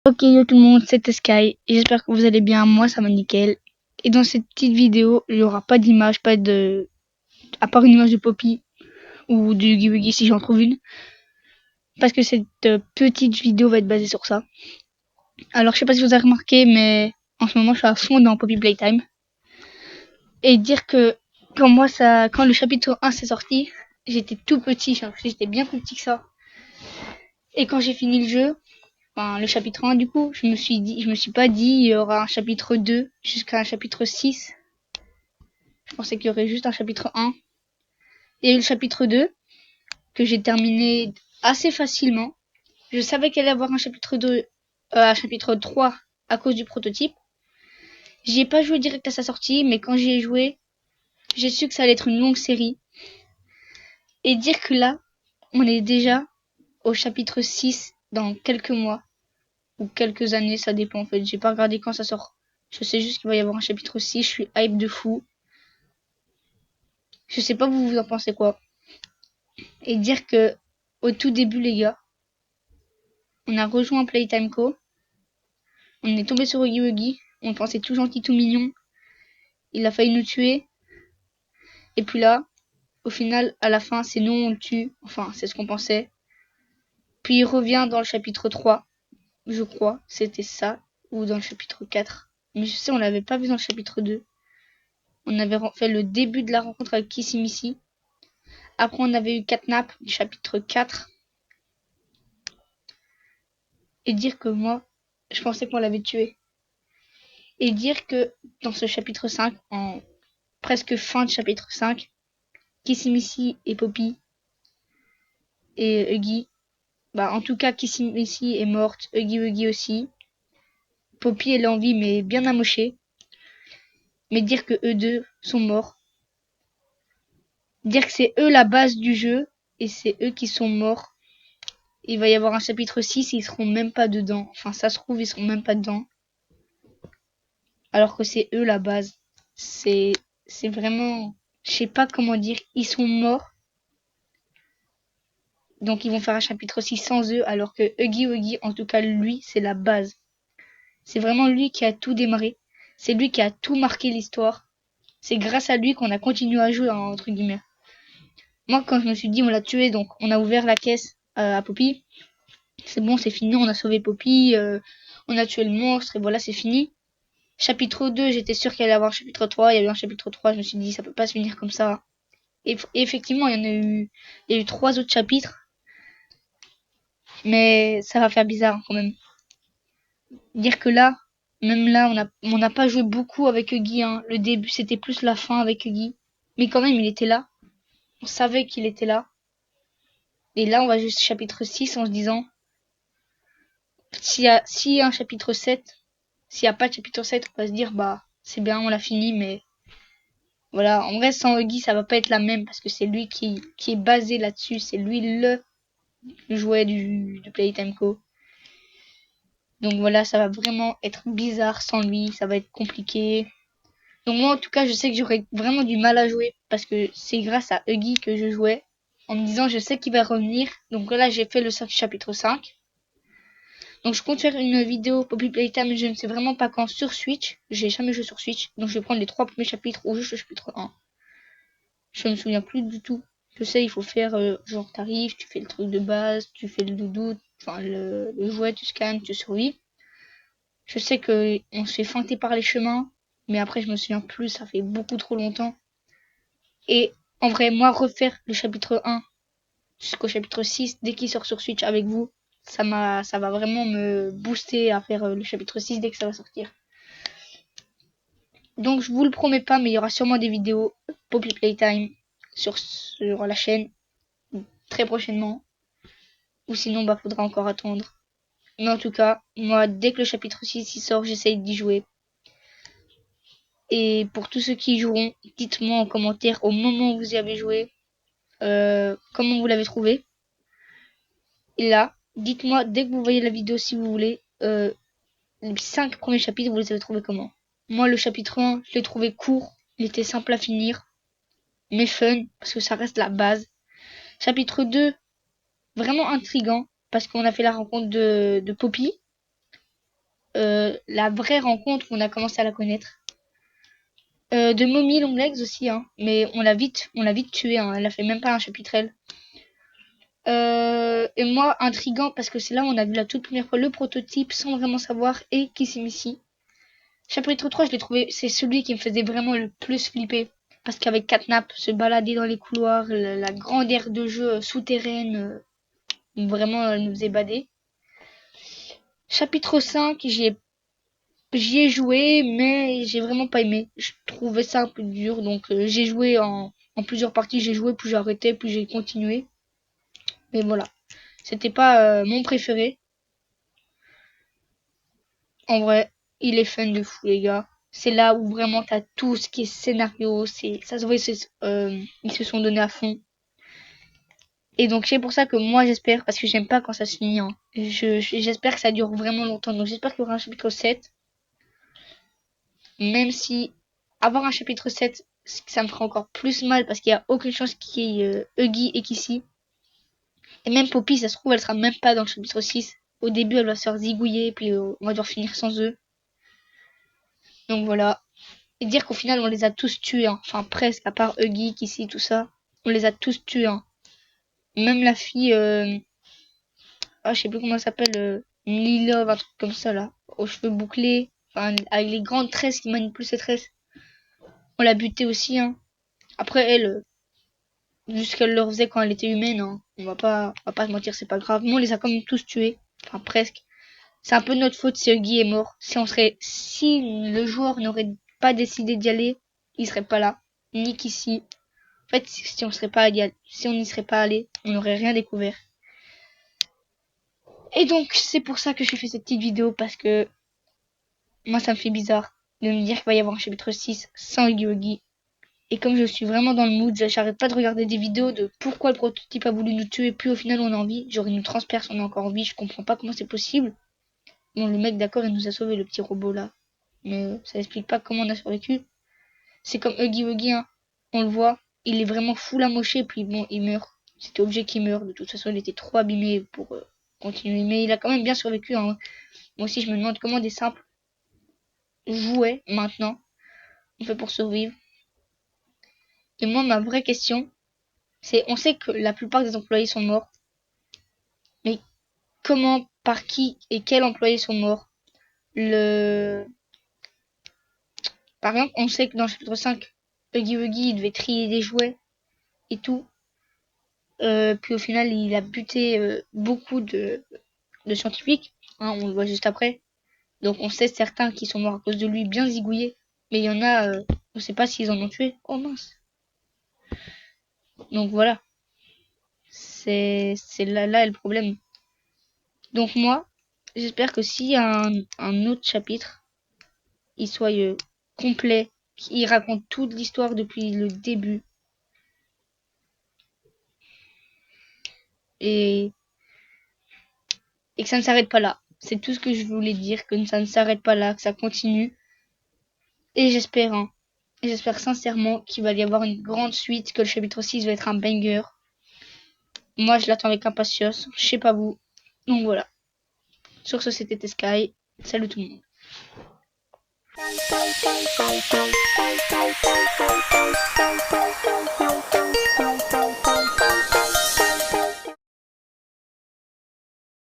Ok, yo tout le monde, c'était Sky. Et j'espère que vous allez bien. Moi, ça va nickel. Et dans cette petite vidéo, il n'y aura pas d'image, pas de. À part une image de Poppy ou du Huggy Wuggy si j'en trouve une. Parce que cette petite vidéo va être basée sur ça. Alors, je sais pas si vous avez remarqué, mais en ce moment, je suis à fond dans Poppy Playtime. Et dire que quand le chapitre 1 s'est sorti, j'étais tout petit. J'étais bien plus petit que ça. Et quand j'ai fini le jeu, enfin le chapitre 1 du coup, je me suis pas dit il y aura un chapitre 2 jusqu'à un chapitre 6. Je pensais qu'il y aurait juste un chapitre 1. Il y a eu le chapitre 2 que j'ai terminé assez facilement. Je savais qu'il allait y avoir un chapitre 2, un chapitre 3 à cause du prototype. J'y ai pas joué direct à sa sortie, mais quand j'y ai joué, j'ai su que ça allait être une longue série. Et dire que là, on est déjà au chapitre 6 dans quelques mois ou quelques années, ça dépend en fait. J'ai pas regardé quand ça sort. Je sais juste qu'il va y avoir un chapitre 6, je suis hype de fou. Je sais pas vous en pensez quoi. Et dire que au tout début les gars, on a rejoint Playtime Co. On est tombé sur Huggy Wuggy, on pensait tout gentil, tout mignon. Il a failli nous tuer. Et puis là, au final, à la fin, c'est nous on le tue. Enfin, c'est ce qu'on pensait. Puis il revient dans le chapitre 3, je crois, c'était ça, ou dans le chapitre 4. Mais je sais, on l'avait pas vu dans le chapitre 2. On avait fait le début de la rencontre avec Kissy Missy. Après, on avait eu Catnap du chapitre 4. Et dire que moi, je pensais qu'on l'avait tué. Et dire que dans ce chapitre 5, en presque fin de chapitre 5, Kissy Missy et Poppy et Huggy, bah en tout cas Kissy Missy est morte, Huggy Wuggy aussi. Poppy elle est en vie mais bien amochée. Mais dire que eux deux sont morts. Dire que c'est eux la base du jeu et c'est eux qui sont morts. Il va y avoir un chapitre 6, ils seront même pas dedans. Enfin ça se trouve ils seront même pas dedans. Alors que c'est eux la base. C'est vraiment, je sais pas comment dire, ils sont morts. Donc ils vont faire un chapitre 6 sans eux, alors que Huggy Wuggy, en tout cas lui, c'est la base. C'est vraiment lui qui a tout démarré. C'est lui qui a tout marqué l'histoire. C'est grâce à lui qu'on a continué à jouer, hein, entre guillemets. Moi, quand je me suis dit on l'a tué, donc on a ouvert la caisse à Poppy. C'est bon, c'est fini, on a sauvé Poppy, on a tué le monstre, et voilà, c'est fini. Chapitre 2, j'étais sûr qu'il allait y avoir un chapitre 3. Il y a eu un chapitre 3, je me suis dit ça peut pas se finir comme ça. Et effectivement, il y a eu 3 autres chapitres. Mais ça va faire bizarre quand même. Dire que là, même là, on n'a pas joué beaucoup avec Huggy. Hein. Le début, c'était plus la fin avec Huggy. Mais quand même, il était là. On savait qu'il était là. Et là, on va juste chapitre 6 en se disant, s'il y a un chapitre 7, s'il n'y a pas de chapitre 7, on va se dire, bah, c'est bien, on l'a fini, mais voilà. En vrai, sans Huggy, ça va pas être la même parce que c'est lui qui est basé là-dessus. C'est lui le jouet du Playtime Co. Donc voilà, ça va vraiment être bizarre sans lui, ça va être compliqué. Donc moi en tout cas, je sais que j'aurais vraiment du mal à jouer parce que c'est grâce à Huggy que je jouais en me disant je sais qu'il va revenir. Donc là, j'ai fait le chapitre 5. Donc je compte faire une vidéo Poppy Playtime, je ne sais vraiment pas quand sur Switch. J'ai jamais joué sur Switch, donc je vais prendre les 3 premiers chapitres ou juste le chapitre 1. Je me souviens plus du tout. Je sais, il faut faire genre t'arrives, tu fais le truc de base, tu fais le doudou, enfin le jouet, tu scannes, tu survis. Je sais que on se fait feinter par les chemins, mais après je me souviens plus, ça fait beaucoup trop longtemps. Et en vrai, moi refaire le chapitre 1 jusqu'au chapitre 6 dès qu'il sort sur Switch avec vous, ça va vraiment me booster à faire le chapitre 6 dès que ça va sortir. Donc je vous le promets pas, mais il y aura sûrement des vidéos Poppy Playtime sur la chaîne très prochainement. Ou sinon bah faudra encore attendre. Mais en tout cas, moi dès que le chapitre 6 il sort, j'essaye d'y jouer. Et pour tous ceux qui y joueront, dites-moi en commentaire au moment où vous y avez joué, comment vous l'avez trouvé. Et là, dites-moi dès que vous voyez la vidéo si vous voulez, les 5 premiers chapitres, vous les avez trouvés comment. Moi, le chapitre 1, je l'ai trouvé court, il était simple à finir, mais fun, parce que ça reste la base. Chapitre 2, vraiment intriguant, parce qu'on a fait la rencontre de Poppy. la vraie rencontre où on a commencé à la connaître. De Mommy Longlegs aussi, hein, mais on l'a vite tué, hein, elle a fait même pas un chapitre elle. Et moi, intriguant, parce que c'est là où on a vu la toute première fois le prototype sans vraiment savoir, et Kissimissy. Chapitre 3, je l'ai trouvé, c'est celui qui me faisait vraiment le plus flipper. Parce qu'avec Catnap, se balader dans les couloirs, la grande aire de jeu souterraine, vraiment nous faisait bader. Chapitre 5, j'y ai joué, mais j'ai vraiment pas aimé. Je trouvais ça un peu dur, donc j'ai joué en plusieurs parties, j'ai joué, puis j'ai arrêté, puis j'ai continué. Mais voilà, c'était pas mon préféré. En vrai, il est fun de fou, les gars. C'est là où vraiment t'as tout ce qui est scénario, ça se voit, ils se sont donnés à fond. Et donc c'est pour ça que moi j'espère, parce que j'aime pas quand ça se finit, hein. J'espère que ça dure vraiment longtemps. Donc j'espère qu'il y aura un chapitre 7. Même si avoir un chapitre 7, ça me fera encore plus mal parce qu'il y a aucune chance qu'il y ait Huggy et Kissy. Et même Poppy, ça se trouve, elle sera même pas dans le chapitre 6. Au début, elle va se faire zigouiller, puis on va devoir finir sans eux. Donc voilà. Et dire qu'au final, on les a tous tués, hein. Enfin presque, à part Huggy, Kissy, tout ça. On les a tous tués, hein. Même la fille, ah, je sais plus comment elle s'appelle, Lilove, un truc comme ça là, aux cheveux bouclés, enfin avec les grandes tresses qui manipulent ses tresses. On l'a butée aussi, hein. Après elle, vu ce qu'elle leur faisait quand elle était humaine, hein, on va pas se mentir, c'est pas grave. Mais on les a quand même tous tués, enfin presque. C'est un peu notre faute si Huggy est mort. Si le joueur n'aurait pas décidé d'y aller, il serait pas là, ni qu'ici. En fait, si on serait pas si on n'y serait pas allé, on n'aurait rien découvert. Et donc, c'est pour ça que j'ai fait cette petite vidéo, parce que moi, ça me fait bizarre de me dire qu'il va y avoir un chapitre 6 sans Huggy Wuggy. Et comme je suis vraiment dans le mood, j'arrête pas de regarder des vidéos de pourquoi le prototype a voulu nous tuer, puis au final on a envie. Genre il nous transperce, on a encore envie, je comprends pas comment c'est possible. Bon, le mec, d'accord, il nous a sauvé, le petit robot là. Mais ça explique pas comment on a survécu. C'est comme Huggy Wuggy, hein. On le voit, il est vraiment full amoché, puis bon, il meurt. C'était obligé qu'il meure, de toute façon il était trop abîmé pour continuer. Mais il a quand même bien survécu, hein. Moi aussi je me demande comment des simples jouets, maintenant, on fait pour survivre. Et moi, ma vraie question, c'est, on sait que la plupart des employés sont morts, mais comment, par qui et quels employés sont morts? Le... Par exemple, on sait que dans le chapitre 5, Huggy Wuggy, il devait trier des jouets et tout. Puis au final, il a buté beaucoup de scientifiques, hein, on le voit juste après. Donc on sait certains qui sont morts à cause de lui, bien zigouillés. Mais il y en a, on sait pas s'ils en ont tué. Oh mince. Donc voilà. C'est là est le problème. Donc moi, j'espère que s'il y a un autre chapitre, il soit complet, qu'il raconte toute l'histoire depuis le début. Et, et que ça ne s'arrête pas là. C'est tout ce que je voulais dire, que ça ne s'arrête pas là, que ça continue. Et j'espère, hein, et j'espère sincèrement qu'il va y avoir une grande suite, que le chapitre 6 va être un banger. Moi, je l'attends avec impatience, je sais pas vous. Donc voilà. Sur ce, c'était Sky. Salut tout le monde.